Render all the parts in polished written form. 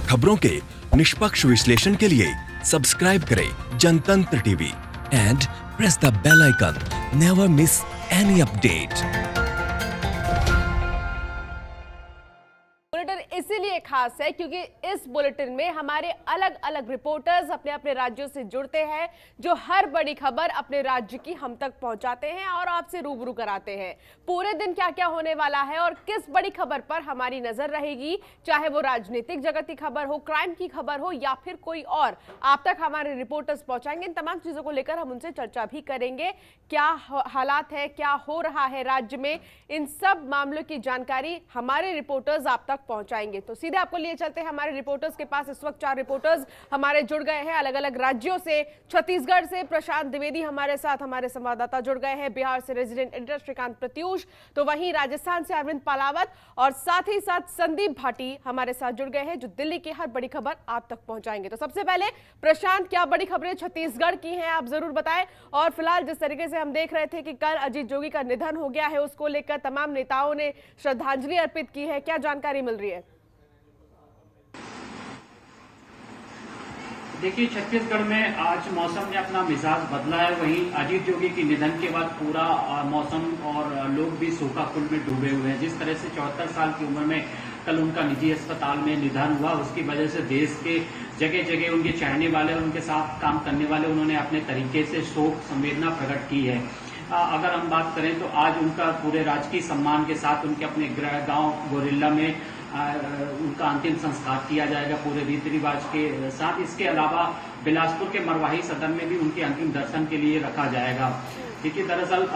खबरों के निष्पक्ष विश्लेषण के लिए सब्सक्राइब करें Jantantra TV and press the bell icon. Never miss any update. इसीलिए खास है क्योंकि इस बुलेटिन में हमारे अलग अलग रिपोर्टर्स अपने अपने राज्यों से जुड़ते हैं, जो हर बड़ी खबर अपने राज्य की हम तक पहुंचाते हैं और आपसे रूबरू कराते हैं। पूरे दिन क्या क्या होने वाला है और किस बड़ी खबर पर हमारी नजर रहेगी, चाहे वो राजनीतिक जगत की खबर हो, क्राइम की खबर हो या फिर कोई और, आप तक हमारे रिपोर्टर्स पहुंचाएंगे। इन तमाम चीजों को लेकर हम उनसे चर्चा भी करेंगे। क्या हालात है, क्या हो रहा है राज्य में, इन सब मामलों की जानकारी हमारे रिपोर्टर्स आप तक पहुंचाएंगे। तो सीधे आपको लिए चलते हैं हमारे रिपोर्टर्स के पास। इस वक्त 4 रिपोर्टर्स हमारे जुड़ गए हैं अलग अलग राज्यों से। छत्तीसगढ़ से प्रशांत द्विवेदी हमारे साथ, हमारे संवाददाता जुड़ गए हैं। बिहार से रेजिडेंट एडिटर श्रीकांत प्रत्यूष, तो वहीं राजस्थान से अरविंद पालावत और साथ ही साथ संदीप भाटी हमारे साथ जुड़ गए हैं, जो दिल्ली की हर बड़ी खबर आप तक पहुंचाएंगे। तो सबसे पहले प्रशांत, क्या बड़ी खबरें छत्तीसगढ़ की हैं, आप जरूर बताएं। और फिलहाल जिस तरीके से हम देख रहे थे कि कल अजीत जोगी का निधन हो गया है, उसको लेकर तमाम नेताओं ने श्रद्धांजलि अर्पित की है, क्या जानकारी मिल रही है? देखिए, छत्तीसगढ़ में आज मौसम ने अपना मिजाज बदला है। वहीं अजीत जोगी के निधन के बाद पूरा मौसम और लोग भी शोकाकुल में डूबे हुए हैं। जिस तरह से 74 साल की उम्र में कल उनका निजी अस्पताल में निधन हुआ, उसकी वजह से देश के जगह जगह उनके चाहने वाले और उनके साथ काम करने वाले उन्होंने अपने तरीके से शोक संवेदना प्रकट की है। अगर हम बात करें तो आज उनका पूरे राजकीय सम्मान के साथ उनके अपने गांव गोरिल्ला में उनका अंतिम संस्कार किया जाएगा पूरे रीति रिवाज के साथ। इसके अलावा बिलासपुर के मरवाही सदन में भी उनके अंतिम दर्शन के लिए रखा जाएगा। देखिए, दरअसल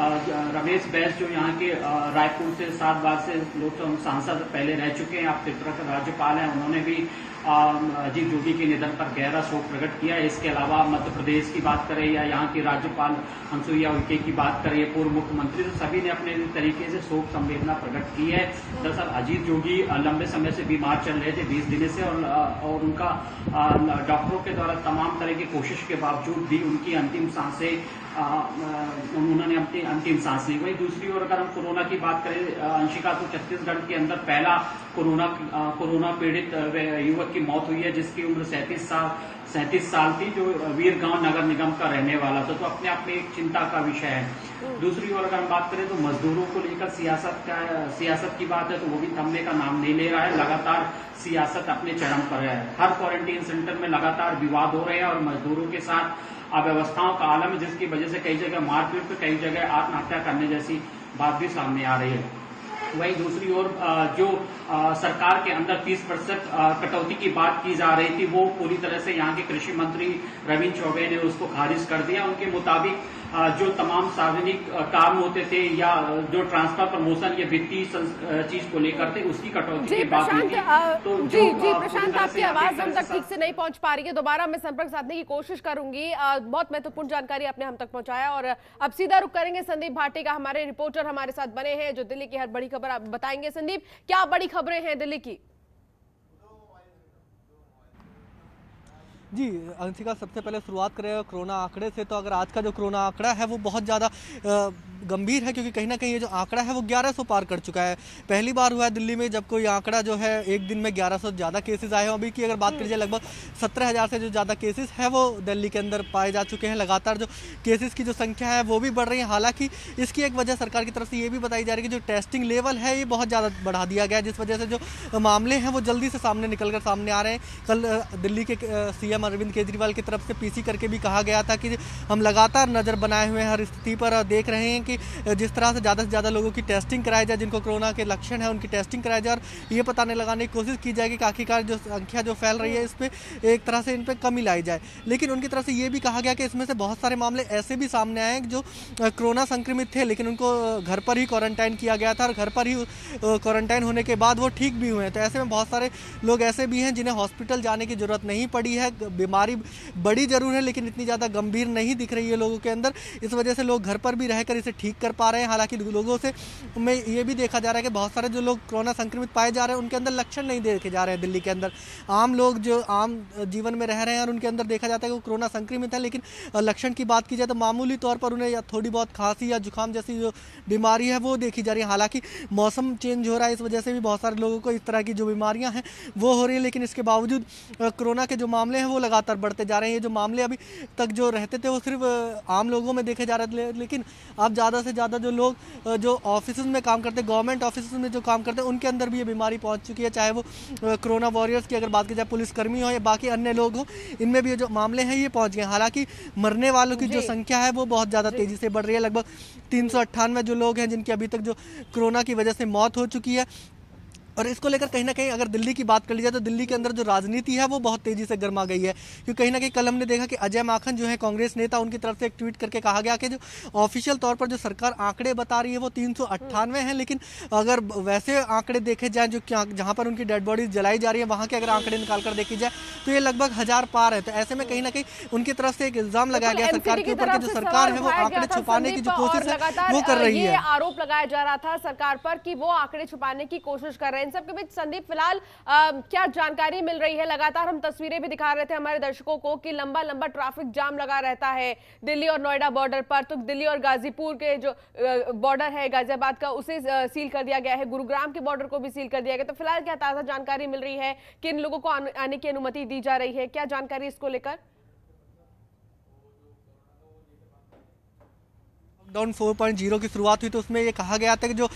रमेश बैस जो यहाँ के रायपुर से 7 बार से लोकसभा सांसद पहले रह चुके हैं, अब त्रिपुरा के राज्यपाल हैं, उन्होंने भी अजीत जोगी के निधन पर गहरा शोक प्रकट किया है। इसके अलावा मध्य प्रदेश की बात करें या यहाँ की राज्यपाल हंसुइया उइके की बात करें, पूर्व मुख्यमंत्री, तो सभी ने अपने तरीके से शोक संवेदना प्रकट की है। दरअसल अजीत जोगी लंबे समय से बीमार चल रहे थे, 20 दिन से, और उनका डॉक्टरों के द्वारा तमाम तरह की कोशिश के बावजूद भी उनकी अंतिम सांसें उन्होंने अपनी अंतिम सांस ली। वही दूसरी ओर अगर हम कोरोना की बात करें, अंशिका, तो छत्तीसगढ़ के अंदर पहला कोरोना पीड़ित युवक की मौत हुई है, जिसकी उम्र 37 साल थी, जो वीरगांव नगर निगम का रहने वाला था। तो अपने आप में एक चिंता का विषय है। दूसरी ओर अगर हम बात करें तो मजदूरों को लेकर सियासत की बात है, तो वो भी थमने का नाम नहीं ले रहा है। लगातार सियासत अपने चरम पर है। हर क्वारंटीन सेंटर में लगातार विवाद हो रहे हैं और मजदूरों के साथ अव्यवस्थाओं का आलम है, जिसकी वजह से कई जगह मारपीट, तो कई जगह आत्महत्या करने जैसी बात भी सामने आ रही है। वहीं दूसरी ओर जो सरकार के अंदर 30% कटौती की बात की जा रही थी, वो पूरी तरह से यहाँ के कृषि मंत्री रविंद्र चौबे ने उसको खारिज कर दिया। उनके मुताबिक जो तमाम सार्वजनिक काम होते थे या जो ट्रांसफर प्रमोशन या वित्तीय चीज को लेकर थे, उसकी कटौती की बात हुई थी। तो जी प्रशांत, आपकी आवाज हम तक ठीक से नहीं पहुंच पा रही है, दोबारा मैं संपर्क साधने की कोशिश करूंगी। बहुत महत्वपूर्ण जानकारी आपने हम तक पहुंचाया। और अब सीधा रुख करेंगे संदीप भाटी का, हमारे रिपोर्टर हमारे साथ बने हैं, जो दिल्ली की हर बड़ी खबर आप बताएंगे। संदीप, क्या बड़ी खबरें हैं दिल्ली की? जी अंशिका, सबसे पहले शुरुआत करें कोरोना आंकड़े से। तो अगर आज का जो कोरोना आंकड़ा है वो बहुत ज़्यादा गंभीर है, क्योंकि कहीं ना कहीं ये जो आंकड़ा है वो 1100 पार कर चुका है। पहली बार हुआ है दिल्ली में जब कोई आंकड़ा जो है एक दिन में 1100 से ज़्यादा केसेस आए हैं। अभी की अगर बात करी जाए, लगभग 17,000 से जो ज़्यादा केसेस है वो दिल्ली के अंदर पाए जा चुके हैं। लगातार जो केसेस की जो संख्या है वो भी बढ़ रही है। हालांकि इसकी एक वजह सरकार की तरफ से ये भी बताई जा रही है कि जो टेस्टिंग लेवल है ये बहुत ज़्यादा बढ़ा दिया गया है, जिस वजह से जो मामले हैं वो जल्दी से निकल कर सामने आ रहे हैं। कल दिल्ली के CM अरविंद केजरीवाल की तरफ से PC करके भी कहा गया था कि हम लगातार नज़र बनाए हुए हैं हर स्थिति पर, देख रहे हैं कि जिस तरह से ज़्यादा लोगों की टेस्टिंग कराई जाए, जिनको कोरोना के लक्षण है उनकी टेस्टिंग कराई जाए, और ये पता लगाने की कोशिश की जाएगी कि आखिरकार जो संख्या जो फैल रही है इस पर एक तरह से इन पर कमी लाई जाए। लेकिन उनकी तरफ से ये भी कहा गया कि इसमें से बहुत सारे मामले ऐसे भी सामने आए हैं जो कोरोना संक्रमित थे, लेकिन उनको घर पर ही क्वारंटाइन किया गया था और घर पर ही क्वारंटाइन होने के बाद वो ठीक भी हुए हैं। तो ऐसे में बहुत सारे लोग ऐसे भी हैं जिन्हें हॉस्पिटल जाने की जरूरत नहीं पड़ी है, बीमारी बड़ी जरूर है लेकिन इतनी ज़्यादा गंभीर नहीं दिख रही है लोगों के अंदर। इस वजह से लोग घर पर भी रहकर इसे ठीक कर पा रहे हैं। हालांकि लोगों से में ये भी देखा जा रहा है कि बहुत सारे जो लोग कोरोना संक्रमित पाए जा रहे हैं उनके अंदर लक्षण नहीं देखे जा रहे हैं। दिल्ली के अंदर आम लोग जो आम जीवन में रह रहे हैं और उनके अंदर देखा जाता है कि वो कोरोना संक्रमित है, लेकिन लक्षण की बात की जाए तो मामूली तौर पर उन्हें या थोड़ी बहुत खांसी या जुकाम जैसी जो बीमारी है वो देखी जा रही है। हालांकि मौसम चेंज हो रहा है, इस वजह से भी बहुत सारे लोगों को इस तरह की जो बीमारियां हैं वो हो रही है, लेकिन इसके बावजूद कोरोना के जो मामले हैं वो लगातार बढ़ते जा रहे हैं। ये जो मामले अभी तक जो रहते थे वो सिर्फ आम लोगों में देखे जा रहे थे, लेकिन अब ज़्यादा से ज़्यादा जो लोग जो ऑफिस में काम करते हैं, गवर्नमेंट ऑफिस में जो काम करते हैं, उनके अंदर भी ये बीमारी पहुंच चुकी है। चाहे वो कोरोना वॉरियर्स की अगर बात की जाए, पुलिसकर्मी हो या बाकी अन्य लोग हो, इनमें भी ये जो मामले हैं ये पहुंच गए। हालांकि मरने वालों की जो संख्या है वो बहुत ज़्यादा तेज़ी से बढ़ रही है। लगभग 398 जो लोग हैं जिनकी अभी तक जो कोरोना की वजह से मौत हो चुकी है। और इसको लेकर कहीं ना कहीं अगर दिल्ली की बात कर ली जाए तो दिल्ली के अंदर जो राजनीति है वो बहुत तेजी से गर्मा गई है, क्योंकि कहीं ना कहीं कल हमने देखा कि अजय माखन जो है कांग्रेस नेता, उनकी तरफ से एक ट्वीट करके कहा गया कि जो ऑफिशियल तौर पर जो सरकार आंकड़े बता रही है वो 398 हैं, लेकिन अगर वैसे आंकड़े देखे जाए जो जहाँ पर उनकी डेड बॉडीज जलाई जा रही है वहाँ के अगर आंकड़े निकाल कर देखी जाए तो ये लगभग 1000 पार है। तो ऐसे में कहीं ना कहीं उनकी तरफ से एक इल्जाम लगाया गया सरकार के ऊपर कि जो सरकार है वो आंकड़े छुपाने की जो कोशिश है वो कर रही है। आरोप लगाया जा रहा था सरकार पर कि वो आंकड़े छुपाने की कोशिश कर रहे हैं। इन सबके बीच संदीप, फिलहाल क्या जानकारी मिल रही है? लगातार हम तस्वीरें भी दिखा रहे थे हमारे दर्शकों को कि लंबा लंबा ट्रैफिक जाम लगा रहता है दिल्ली और नोएडा बॉर्डर पर। तो दिल्ली और गाजीपुर के जो बॉर्डर है गाजियाबाद का, उसे सील कर दिया गया है, गुरुग्राम के बॉर्डर को भी सील कर दिया गया। तो फिलहाल क्या ताजा जानकारी मिल रही है? किन लोगों को आने की अनुमति दी जा रही है? क्या जानकारी इसको लेकर? लॉकडाउन 4.0 की शुरुआत हुई तो उसमें ये कहा गया था कि जो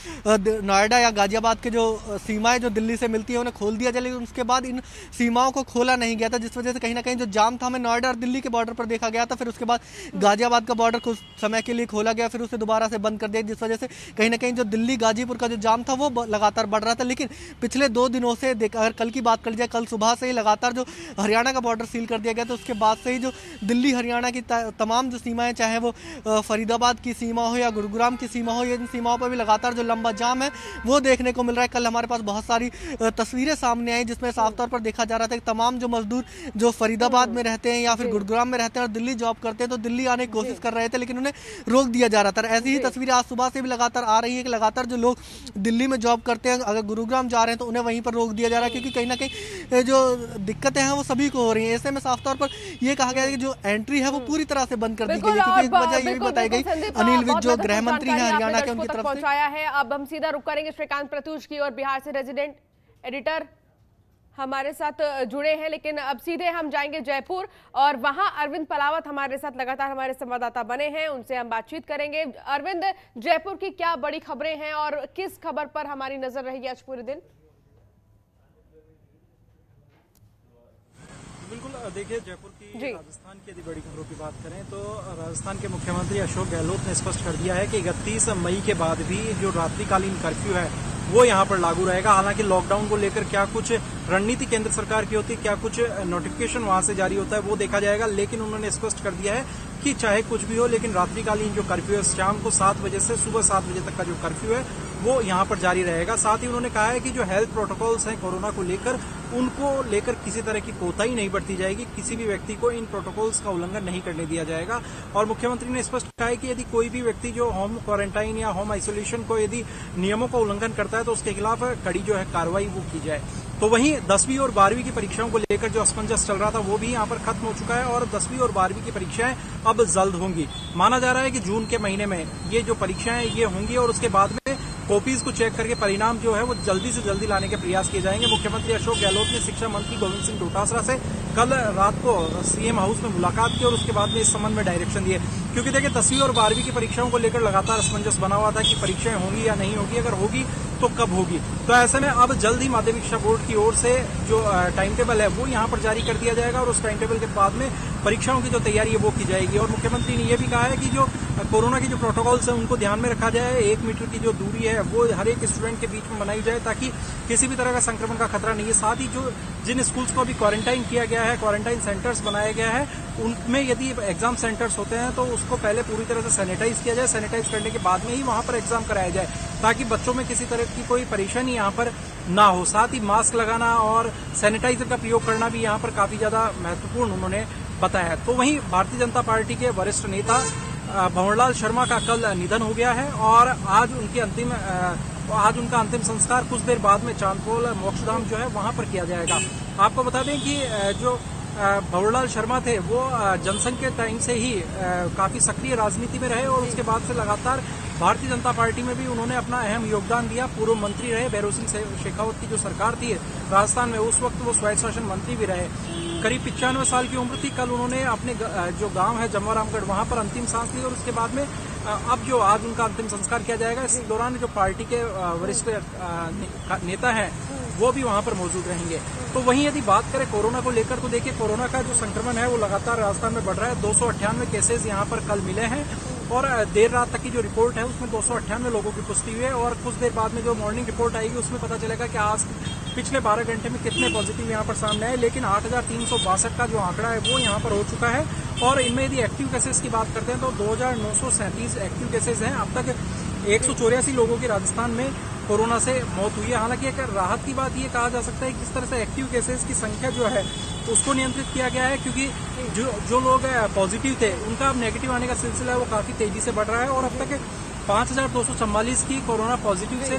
नोएडा या गाजियाबाद के जो सीमाएं जो दिल्ली से मिलती है उन्हें खोल दिया जाए, लेकिन उसके बाद इन सीमाओं को खोला नहीं गया था, जिस वजह से कहीं ना कहीं जो जाम था हमें नोएडा और दिल्ली के बॉर्डर पर देखा गया था। फिर उसके बाद गाजियाबाद का बॉर्डर कुछ समय के लिए खोला गया, फिर उसे दोबारा से बंद कर दिया, जिस वजह से कहीं ना कहीं जो दिल्ली गाजीपुर का जो जाम था वो लगातार बढ़ रहा था। लेकिन पिछले 2 दिनों से अगर कल की बात कर ली जाए, कल सुबह से ही लगातार जो हरियाणा का बॉर्डर सील कर दिया गया, तो उसके बाद से ही जो दिल्ली हरियाणा की तमाम जो सीमाएं, चाहे वो फरीदाबाद की सीमा हो या गुरुग्राम की सीमा हो, इन सीमाओं पर भी लगातार जो लंबा जाम है वो देखने को मिल रहा है। कल हमारे पास बहुत सारी तस्वीरें सामने आई जिसमें साफ तौर पर देखा जा रहा था कि तमाम जो मजदूर जो फरीदाबाद में रहते हैं या फिर गुरुग्राम में रहते हैं और दिल्ली जॉब करते हैं तो दिल्ली आने की कोशिश कर रहे थे, लेकिन उन्हें रोक दिया जा रहा था। ऐसी ही तस्वीरें आज सुबह से भी लगातार आ रही है कि लगातार जो लोग दिल्ली में जॉब करते हैं अगर गुरुग्राम जा रहे हैं तो उन्हें वहीं पर रोक दिया जा रहा है, क्योंकि कहीं ना कहीं जो दिक्कतें हैं वो सभी को हो रही हैं। ऐसे में साफ तौर पर यह कहा गया है कि जो एंट्री है वो पूरी तरह से बंद कर दी गई है, क्योंकि एक वजह ये भी बताई गई अनिल विज जो गृह मंत्री है हरियाणा के, उनकी तरफ से पहुंचाया है। अब हम सीधा रुक करेंगे श्रीकांत प्रत्यूष की और बिहार से रेजिडेंट एडिटर हमारे साथ जुड़े हैं, लेकिन अब सीधे हम जाएंगे जयपुर और वहां अरविंद पलावत हमारे साथ लगातार हमारे संवाददाता बने हैं, उनसे हम बातचीत करेंगे। अरविंद, जयपुर की क्या बड़ी खबरें हैं और किस खबर पर हमारी नजर रहेगी आज पूरे दिन? बिल्कुल, देखिए जयपुर की राजस्थान की यदि बड़ी खबरों की बात करें तो राजस्थान के मुख्यमंत्री अशोक गहलोत ने स्पष्ट कर दिया है कि 31 मई के बाद भी जो रात्रिकालीन कर्फ्यू है वो यहाँ पर लागू रहेगा। हालांकि लॉकडाउन को लेकर क्या कुछ रणनीति केंद्र सरकार की होती है, क्या कुछ नोटिफिकेशन वहां से जारी होता है वो देखा जाएगा, लेकिन उन्होंने स्पष्ट कर दिया है कि चाहे कुछ भी हो लेकिन रात्रिकालीन जो कर्फ्यू है शाम को 7 बजे से सुबह 7 बजे तक का जो कर्फ्यू है वो यहाँ पर जारी रहेगा। साथ ही उन्होंने कहा है कि जो हेल्थ प्रोटोकॉल्स हैं कोरोना को लेकर, उनको लेकर किसी तरह की कोताही नहीं बरती जाएगी, किसी भी व्यक्ति को इन प्रोटोकॉल्स का उल्लंघन नहीं करने दिया जाएगा। और मुख्यमंत्री ने स्पष्ट कहा है कि यदि कोई भी व्यक्ति जो होम क्वारंटाइन या होम आइसोलेशन को यदि नियमों का उल्लंघन करता है तो उसके खिलाफ कड़ी जो है कार्रवाई वो की जाए। तो वहीं 10वीं और 12वीं की परीक्षाओं को लेकर जो असमंजस चल रहा था वो भी यहाँ पर खत्म हो चुका है और 10वीं और 12वीं की परीक्षाएं अब जल्द होंगी। माना जा रहा है कि जून के महीने में ये जो परीक्षाएं ये होंगी और उसके बाद में कॉपीज को चेक करके परिणाम जो है वो जल्दी से जल्दी लाने के प्रयास किए जाएंगे। मुख्यमंत्री अशोक गहलोत ने शिक्षा मंत्री गोविंद सिंह डोटासरा से कल रात को सीएम हाउस में मुलाकात की और उसके बाद में इस संबंध में डायरेक्शन दिए, क्योंकि देखिए 10वीं और 12वीं की परीक्षाओं को लेकर लगातार असमंजस बना हुआ था कि परीक्षाएं होंगी या नहीं होगी, अगर होगी तो कब होगी। तो ऐसे में अब जल्द ही माध्यमिक शिक्षा बोर्ड की ओर से जो टाइम टेबल है वो यहाँ पर जारी कर दिया जाएगा और उस टाइम टेबल के बाद में परीक्षाओं की जो तैयारी है वो की जाएगी। और मुख्यमंत्री ने यह भी कहा है कि जो कोरोना की जो प्रोटोकॉल्स हैं उनको ध्यान में रखा जाए, 1 मीटर की जो दूरी है वो हर एक स्टूडेंट के बीच में बनाई जाए ताकि किसी भी तरह का संक्रमण का खतरा नहीं है। साथ ही जो जिन स्कूल्स को अभी क्वारंटाइन किया गया है, क्वारंटाइन सेंटर्स बनाया गया है, उनमें यदि एग्जाम सेंटर्स होते हैं तो उसको पहले पूरी तरह से सैनिटाइज किया जाए, सैनिटाइज करने के बाद में ही वहां पर एग्जाम कराया जाए ताकि बच्चों में किसी तरह की कोई परेशानी यहाँ पर ना हो। साथ ही मास्क लगाना और सैनिटाइजर का प्रयोग करना भी यहाँ पर काफी ज्यादा महत्वपूर्ण उन्होंने बताया है। तो वहीं भारतीय जनता पार्टी के वरिष्ठ नेता भंवरलाल शर्मा का कल निधन हो गया है और आज उनका अंतिम संस्कार कुछ देर बाद में चांदपोल मोक्षधाम जो है वहां पर किया जाएगा। आपको बता दें कि जो भंवरलाल शर्मा थे वो जनसंघ के टाइम से ही काफी सक्रिय राजनीति में रहे और उसके बाद से लगातार भारतीय जनता पार्टी में भी उन्होंने अपना अहम योगदान दिया। पूर्व मंत्री रहे, भैरों सिंह शेखावत की जो सरकार थी राजस्थान में, उस वक्त वो स्वायत्त शासन मंत्री भी रहे। करीब 95 साल की उम्र थी। कल उन्होंने अपने जो गांव है जमवारामगढ़ वहां पर अंतिम सांस ली और उसके बाद में अब जो आज उनका अंतिम संस्कार किया जाएगा। इस दौरान जो पार्टी के वरिष्ठ नेता हैं वो भी वहां पर मौजूद रहेंगे। तो वहीं यदि बात करें कोरोना को लेकर तो देखिए कोरोना का जो संक्रमण है वो लगातार राजस्थान में बढ़ रहा है। 298 केसेज यहाँ पर कल मिले हैं और देर रात तक की जो रिपोर्ट है उसमें 298 लोगों की पुष्टि हुई है और कुछ देर बाद में जो मॉर्निंग रिपोर्ट आएगी उसमें पता चलेगा कि आज पिछले 12 घंटे में कितने पॉजिटिव यहाँ पर सामने आए। लेकिन 8,362 का जो आंकड़ा है वो यहाँ पर हो चुका है और इनमें यदि एक्टिव केसेस की बात करते हैं तो 2,937 एक्टिव केसेस हैं। अब तक 184 लोगों की राजस्थान में कोरोना से मौत हुई है। हालांकि एक राहत की बात ये कहा जा सकता है कि जिस तरह से एक्टिव केसेस की संख्या जो है उसको नियंत्रित किया गया है, क्योंकि जो लोग पॉजिटिव थे उनका अब नेगेटिव आने का सिलसिला है वो काफी तेजी से बढ़ रहा है और अब तक 5,244 की कोरोना पॉजिटिव से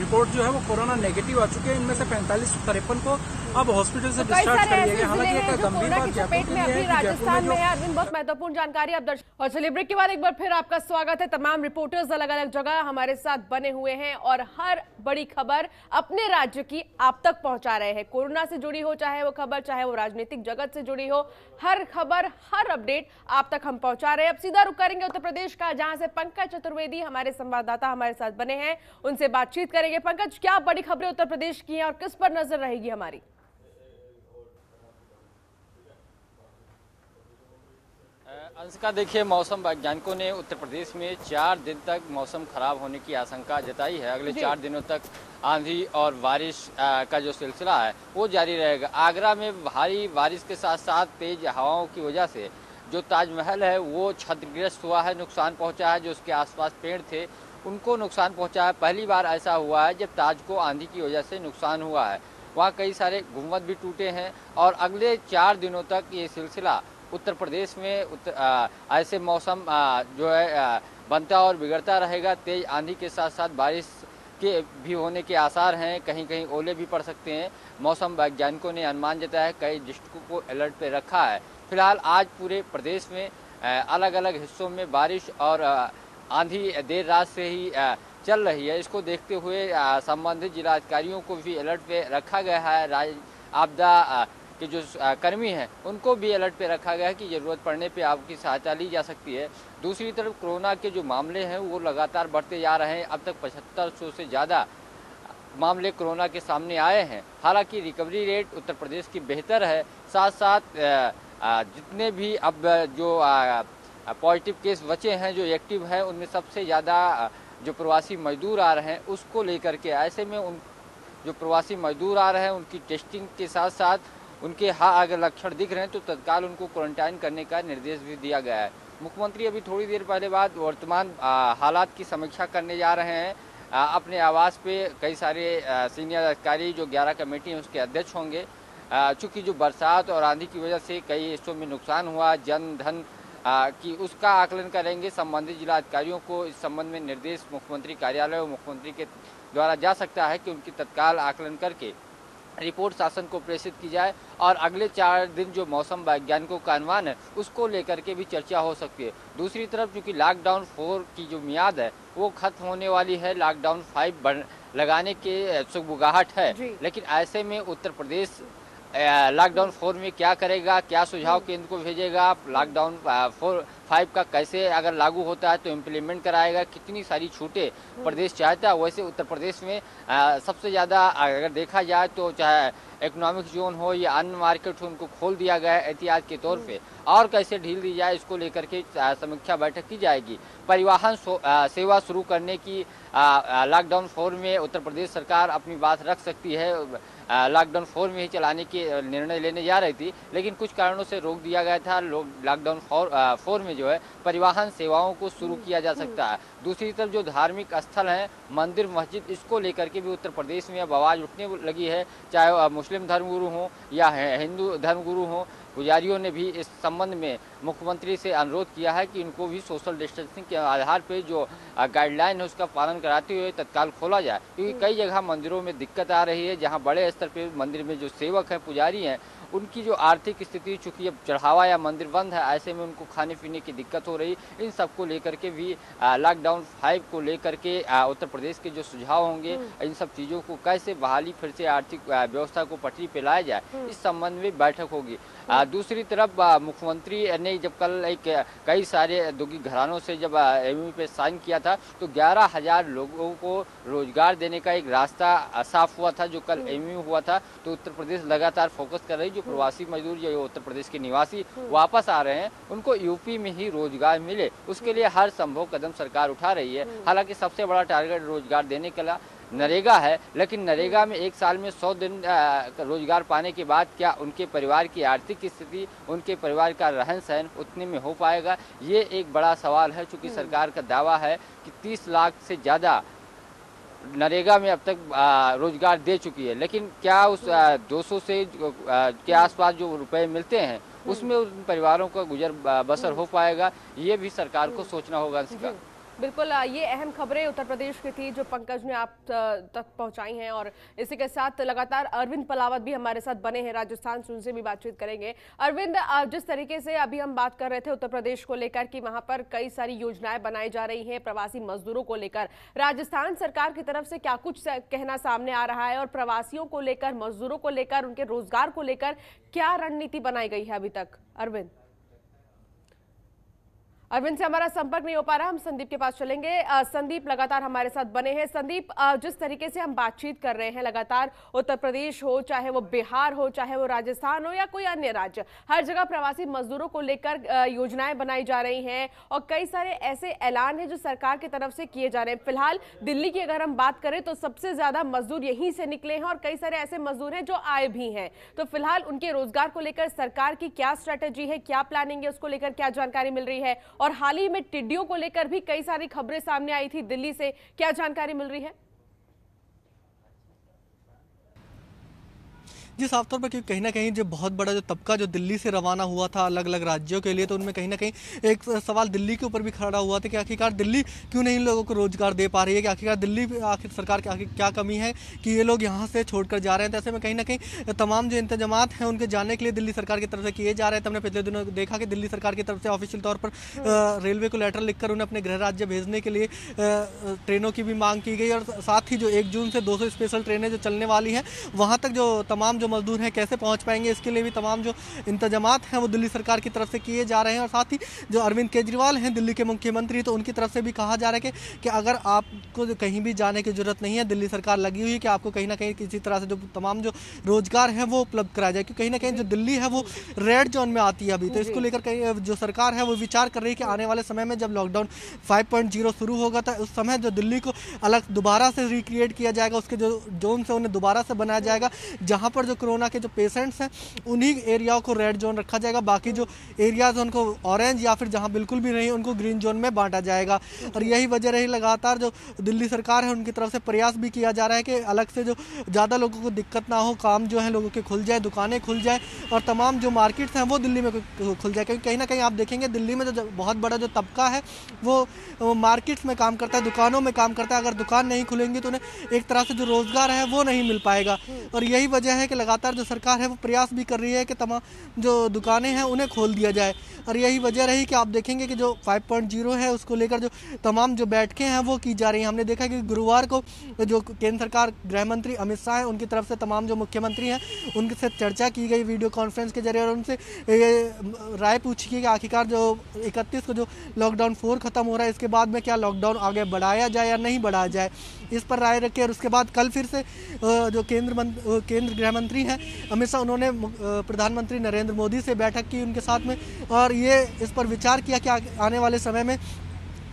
रिपोर्ट जो है वो कोरोना नेगेटिव आ चुके हैं। इनमें से 4553 को अब हॉस्पिटल से डिस्चार्ज कर दिया गया। हालांकि एक गंभीर बात जयपुर में अभी राजस्थान में है। अरविंद, बहुत महत्वपूर्ण जानकारी आप दर्शक और चलिए ब्रेक के बाद एक बार फिर आपका स्वागत है। तमाम रिपोर्टर्स अलग अलग जगह हमारे साथ बने हुए हैं और हर बड़ी खबर अपने राज्य की आप तक पहुंचा रहे हैं। कोरोना से जुड़ी हो चाहे वो खबर, चाहे वो राजनीतिक जगत से जुड़ी हो, हर खबर हर अपडेट आप तक हम पहुंचा रहे हैं। अब सीधा रुख करेंगे उत्तर प्रदेश का, जहां से पंकज चतुर्वेदी हमारे संवाददाता हमारे साथ बने हैं, उनसे बातचीत करेंगे। पंकज, क्या बड़ी खबरें उत्तर प्रदेश की हैं और किस पर नजर रहेगी हमारी? अंशिका, देखिए मौसम वैज्ञानिकों ने उत्तर प्रदेश में 4 दिन तक मौसम खराब होने की आशंका जताई है। अगले 4 दिनों तक आंधी और बारिश का जो सिलसिला है वो जारी रहेगा। आगरा में भारी बारिश के साथ साथ तेज हवाओं की वजह से जो ताजमहल है वो क्षतिग्रस्त हुआ है, नुकसान पहुंचा है। जो उसके आसपास पेड़ थे उनको नुकसान पहुंचा है। पहली बार ऐसा हुआ है जब ताज को आंधी की वजह से नुकसान हुआ है। वहाँ कई सारे गुंबद भी टूटे हैं और अगले 4 दिनों तक ये सिलसिला उत्तर प्रदेश में ऐसे मौसम जो है बनता और बिगड़ता रहेगा। तेज आंधी के साथ साथ बारिश के भी होने के आसार हैं, कहीं कहीं ओले भी पड़ सकते हैं। मौसम वैज्ञानिकों ने अनुमान जताया है, कई डिस्ट्रिक्टों को अलर्ट पे रखा है। फिलहाल आज पूरे प्रदेश में अलग अलग हिस्सों में बारिश और आंधी देर रात से ही चल रही है। इसको देखते हुए संबंधित जिलाधिकारियों को भी अलर्ट पे रखा गया है। राज्य आपदा के जो कर्मी हैं उनको भी अलर्ट पे रखा गया है कि ज़रूरत पड़ने पे आपकी सहायता ली जा सकती है। दूसरी तरफ कोरोना के जो मामले हैं वो लगातार बढ़ते जा रहे हैं। अब तक 7500 से ज़्यादा मामले कोरोना के सामने आए हैं। हालांकि रिकवरी रेट उत्तर प्रदेश की बेहतर है। साथ साथ जितने भी अब जो पॉजिटिव केस बचे हैं, जो एक्टिव हैं, उनमें सबसे ज़्यादा जो प्रवासी मजदूर आ रहे हैं उसको लेकर के, ऐसे में उन जो प्रवासी मजदूर आ रहे हैं उनकी टेस्टिंग के साथ साथ उनके अगर लक्षण दिख रहे हैं तो तत्काल उनको क्वारंटाइन करने का निर्देश भी दिया गया है। मुख्यमंत्री अभी थोड़ी देर पहले बाद वर्तमान हालात की समीक्षा करने जा रहे हैं। अपने आवास पे कई सारे सीनियर अधिकारी जो 11 कमेटी है उसके अध्यक्ष होंगे। चूँकि जो बरसात और आंधी की वजह से कई हिस्सों में नुकसान हुआ, जन धन कि उसका आकलन करेंगे। संबंधित जिलाधिकारियों को इस संबंध में निर्देश मुख्यमंत्री कार्यालय और मुख्यमंत्री के द्वारा जा सकता है कि उनकी तत्काल आकलन करके रिपोर्ट शासन को प्रेषित की जाए और अगले 4 दिन जो मौसम वैज्ञानिकों का अनुमान है उसको लेकर के भी चर्चा हो सकती है। दूसरी तरफ चूँकि लॉकडाउन 4 की जो मियाद है वो खत्म होने वाली है, लॉकडाउन 5 लगाने के सुगबुगाहट है, लेकिन ऐसे में उत्तर प्रदेश लॉकडाउन 4 में क्या करेगा, क्या सुझाव केंद्र को भेजेगा, लॉकडाउन 5 का कैसे अगर लागू होता है तो इम्प्लीमेंट कराएगा, कितनी सारी छूटें प्रदेश चाहता है। वैसे उत्तर प्रदेश में सबसे ज़्यादा अगर देखा जाए तो चाहे इकोनॉमिक जोन हो या अन्य मार्केट हो उनको खोल दिया गया है एहतियात के तौर पे, और कैसे ढील दी जाए इसको लेकर के समीक्षा बैठक की जाएगी। परिवहन सेवा शुरू करने की लॉकडाउन 4 में उत्तर प्रदेश सरकार अपनी बात रख सकती है। लॉकडाउन 4 में ही चलाने की निर्णय लेने जा रही थी, लेकिन कुछ कारणों से रोक दिया गया था। लॉकडाउन 4 में जो है परिवहन सेवाओं को शुरू किया जा सकता है। दूसरी तरफ जो धार्मिक स्थल हैं, मंदिर मस्जिद, इसको लेकर के भी उत्तर प्रदेश में अब आवाज़ उठने लगी है। चाहे मुस्लिम धर्मगुरु हों या हिंदू धर्मगुरु हों, पुजारियों ने भी इस संबंध में मुख्यमंत्री से अनुरोध किया है कि इनको भी सोशल डिस्टेंसिंग के आधार पर जो गाइडलाइन है उसका पालन कराते हुए तत्काल खोला जाए, क्योंकि कई जगह मंदिरों में दिक्कत आ रही है, जहां बड़े स्तर पर मंदिर में जो सेवक हैं, पुजारी हैं, उनकी जो आर्थिक स्थिति चूँकि अब चढ़ावा या मंदिर बंद है, ऐसे में उनको खाने पीने की दिक्कत हो रही। इन सब को लेकर के भी लॉकडाउन 5 को लेकर के उत्तर प्रदेश के जो सुझाव होंगे, इन सब चीज़ों को कैसे बहाली फिर से आर्थिक व्यवस्था को पटरी पे लाया जाए, इस संबंध में बैठक होगी। दूसरी तरफ मुख्यमंत्री ने जब कल कई सारे औद्योगिक घरानों से जब MOU पे साइन किया था, तो 11,000 लोगों को रोजगार देने का एक रास्ता साफ हुआ था जो कल MOU हुआ था। तो उत्तर प्रदेश लगातार फोकस कर रही, जो प्रवासी मजदूर जो उत्तर प्रदेश के निवासी वापस आ रहे हैं, उनको यूपी में ही रोजगार मिले, उसके लिए हर संभव कदम सरकार उठा रही है। हालांकि सबसे बड़ा टारगेट रोजगार देने का नरेगा है, लेकिन नरेगा में एक साल में 100 दिन रोजगार पाने के बाद क्या उनके परिवार की आर्थिक स्थिति, उनके परिवार का रहन सहन उतने में हो पाएगा, ये एक बड़ा सवाल है। चूँकि सरकार का दावा है कि 30 लाख से ज़्यादा नरेगा में अब तक रोजगार दे चुकी है, लेकिन क्या उस 200 से के आसपास जो रुपए मिलते हैं उसमें उन परिवारों का गुजर बसर हो पाएगा, ये भी सरकार को सोचना होगा। इसका बिल्कुल, ये अहम खबरें उत्तर प्रदेश की थी जो पंकज ने आप तक पहुंचाई हैं, और इसी के साथ लगातार अरविंद पलावत भी हमारे साथ बने हैं राजस्थान से, उनसे भी बातचीत करेंगे। अरविंद, जिस तरीके से अभी हम बात कर रहे थे उत्तर प्रदेश को लेकर कि वहां पर कई सारी योजनाएं बनाई जा रही हैं प्रवासी मजदूरों को लेकर, राजस्थान सरकार की तरफ से क्या कुछ कहना सामने आ रहा है, और प्रवासियों को लेकर, मजदूरों को लेकर, उनके रोजगार को लेकर क्या रणनीति बनाई गई है अभी तक? अरविंद से हमारा संपर्क नहीं हो पा रहा, हम संदीप के पास चलेंगे। संदीप लगातार हमारे साथ बने हैं। संदीप, जिस तरीके से हम बातचीत कर रहे हैं लगातार, उत्तर प्रदेश हो, चाहे वो बिहार हो, चाहे वो राजस्थान हो या कोई अन्य राज्य, हर जगह प्रवासी मजदूरों को लेकर योजनाएं बनाई जा रही हैं और कई सारे ऐसे ऐलान हैं जो सरकार की तरफ से किए जा रहे हैं। फिलहाल दिल्ली की अगर हम बात करें तो सबसे ज्यादा मजदूर यहीं से निकले हैं और कई सारे ऐसे मजदूर हैं जो आए भी हैं। तो फिलहाल उनके रोजगार को लेकर सरकार की क्या स्ट्रेटेजी है, क्या प्लानिंग है, उसको लेकर क्या जानकारी मिल रही है? और हाल ही में टिड्डियों को लेकर भी कई सारी खबरें सामने आई थी दिल्ली से, क्या जानकारी मिल रही है? जी, साफ तौर पर क्योंकि कहीं ना कहीं जो बहुत बड़ा जो तबका जो दिल्ली से रवाना हुआ था अलग अलग राज्यों के लिए, तो उनमें कहीं ना कहीं एक सवाल दिल्ली के ऊपर भी खड़ा हुआ था कि आखिरकार दिल्ली क्यों नहीं इन लोगों को रोजगार दे पा रही है, कि आखिरकार दिल्ली आखिर सरकार की आखिर क्या कमी है कि ये लोग यहाँ से छोड़कर जा रहे हैं। तो ऐसे में कहीं ना कहीं तमाम जो इंतजामात हैं उनके जाने के लिए दिल्ली सरकार की तरफ से किए जा रहे हैं। तो हमने पिछले दिनों देखा कि दिल्ली सरकार की तरफ से ऑफिशियल तौर पर रेलवे को लेटर लिखकर उन्हें अपने गृह राज्य भेजने के लिए ट्रेनों की भी मांग की गई, और साथ ही जो 1 जून से 200 स्पेशल ट्रेनें जो चलने वाली हैं वहाँ तक जो तमाम जो मजदूर हैं कैसे पहुंच पाएंगे, इसके लिए भी तमाम जो इंतजामात हैं वो दिल्ली सरकार की तरफ से किए जा रहे हैं। और साथ ही जो अरविंद केजरीवाल हैं दिल्ली के मुख्यमंत्री, तो उनकी तरफ से भी कहा जा रहा है कि अगर आपको कहीं भी जाने की जरूरत नहीं है, दिल्ली सरकार लगी हुई है कि आपको कहीं ना कहीं किसी तरह से जो तमाम जो रोजगार है वो उपलब्ध कराया जाए, क्योंकि कहीं ना कहीं जो दिल्ली है वो रेड जोन में आती है अभी। तो इसको लेकर कहीं जो सरकार है वो विचार कर रही है कि आने वाले समय में जब लॉकडाउन 5.0 शुरू होगा तो उस समय जो दिल्ली को अलग दोबारा से रिक्रिएट किया जाएगा, उसके जो जोन से उन्हें दोबारा से बनाया जाएगा, जहाँ पर जो कोरोना के जो पेशेंट्स हैं उन्हीं एरियाओं को रेड जोन रखा जाएगा, बाकी जो एरियाज हैं उनको ऑरेंज या फिर जहां बिल्कुल भी नहीं उनको ग्रीन जोन में बांटा जाएगा। और यही वजह रही लगातार जो दिल्ली सरकार है उनकी तरफ से प्रयास भी किया जा रहा है कि अलग से जो ज़्यादा लोगों को दिक्कत ना हो, काम जो है लोगों के खुल जाए, दुकानें खुल जाए और तमाम जो मार्केट्स हैं वो दिल्ली में खुल जाए। क्योंकि कहीं ना कहीं आप देखेंगे दिल्ली में जो बहुत बड़ा जो तबका है वो मार्केट्स में काम करता है, दुकानों में काम करता है। अगर दुकान नहीं खुलेंगी तो उन्हें एक तरह से जो रोजगार है वो नहीं मिल पाएगा। और यही वजह है कि लगातार जो सरकार है वो प्रयास भी कर रही है कि तमाम जो दुकानें हैं उन्हें खोल दिया जाए। और यही वजह रही कि आप देखेंगे कि जो 5.0 है उसको लेकर जो तमाम जो बैठकें हैं वो की जा रही हैं। हमने देखा कि गुरुवार को जो केंद्र सरकार गृह मंत्री अमित शाह हैं उनकी तरफ से तमाम जो मुख्यमंत्री हैं उनके साथ चर्चा की गई वीडियो कॉन्फ्रेंस के जरिए, और उनसे राय पूछी गई कि आखिरकार जो 31 को जो लॉकडाउन 4 खत्म हो रहा है इसके बाद में क्या लॉकडाउन आगे बढ़ाया जाए या नहीं बढ़ाया जाए, इस पर राय रखी। और उसके बाद कल फिर से जो केंद्र गृह मंत्री हैं अमित शाह, उन्होंने प्रधानमंत्री नरेंद्र मोदी से बैठक की उनके साथ में, और ये इस पर विचार किया कि आने वाले समय में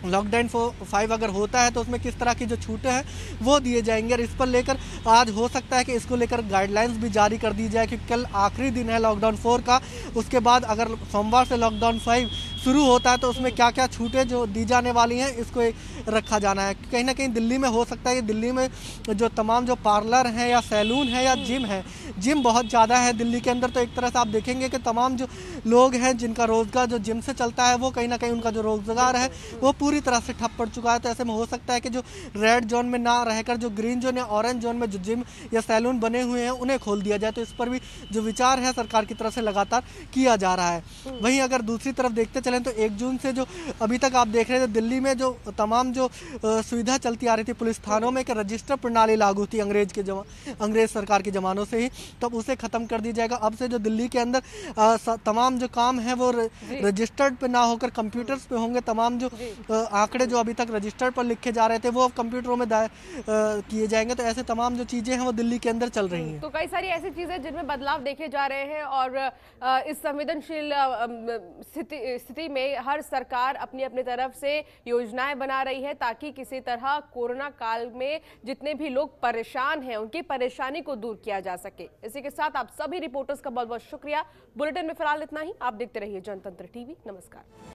लॉकडाउन 5 अगर होता है तो उसमें किस तरह की जो छूटें हैं वो दिए जाएंगे। और इस पर लेकर आज हो सकता है कि इसको लेकर गाइडलाइंस भी जारी कर दी जाए, क्योंकि कल आखिरी दिन है लॉकडाउन 4 का। उसके बाद अगर सोमवार से लॉकडाउन 5 शुरू होता है तो उसमें क्या क्या छूटें जो दी जाने वाली हैं इसको रखा जाना है। कहीं ना कहीं दिल्ली में हो सकता है कि दिल्ली में जो तमाम जो पार्लर हैं या सैलून है या जिम है, जिम बहुत ज़्यादा है दिल्ली के अंदर। तो एक तरह से आप देखेंगे कि तमाम जो लोग हैं जिनका रोज़गार जो जिम से चलता है वो कहीं ना कहीं उनका जो रोज़गार है वो पूरी तरह से ठप पड़ चुका है। तो ऐसे में हो सकता है कि जो रेड जोन में ना रहकर जो ग्रीन जोन या ऑरेंज जोन में जो जिम या सैलून बने हुए हैं उन्हें खोल दिया जाए। तो इस पर भी जो विचार है सरकार की तरफ से लगातार किया जा रहा है। वहीं अगर दूसरी तरफ देखते चलें तो 1 जून से जो अभी तक आप देख रहे थे दिल्ली में जो तमाम जो सुविधा चलती आ रही थी पुलिस थानों में, कि रजिस्टर प्रणाली लागू थी अंग्रेज सरकार के ज़मानों से ही, तब उसे ख़त्म कर दी जाएगा। अब से जो दिल्ली के अंदर तमाम जो काम है वो रजिस्टर्ड पे ना होकर कंप्यूटर्स पे होंगे। तमाम जो आंकड़े जो अभी तक रजिस्टर पर लिखे जा रहे थे वो अब कंप्यूटरों में किए जाएंगे। तो ऐसे तमाम जो चीज़ें हैं वो दिल्ली के अंदर चल रही हैं। तो कई सारी ऐसी चीज़ें जिनमें बदलाव देखे जा रहे हैं और इस संवेदनशील स्थिति में हर सरकार अपनी अपनी तरफ से योजनाएं बना रही है ताकि किसी तरह कोरोना काल में जितने भी लोग परेशान हैं उनकी परेशानी को दूर किया जा सके। इसी के साथ आप सभी रिपोर्टर्स का बहुत बहुत शुक्रिया। बुलेटिन में फिलहाल इतना ही। आप देखते रहिए जनतंत्र टीवी। नमस्कार।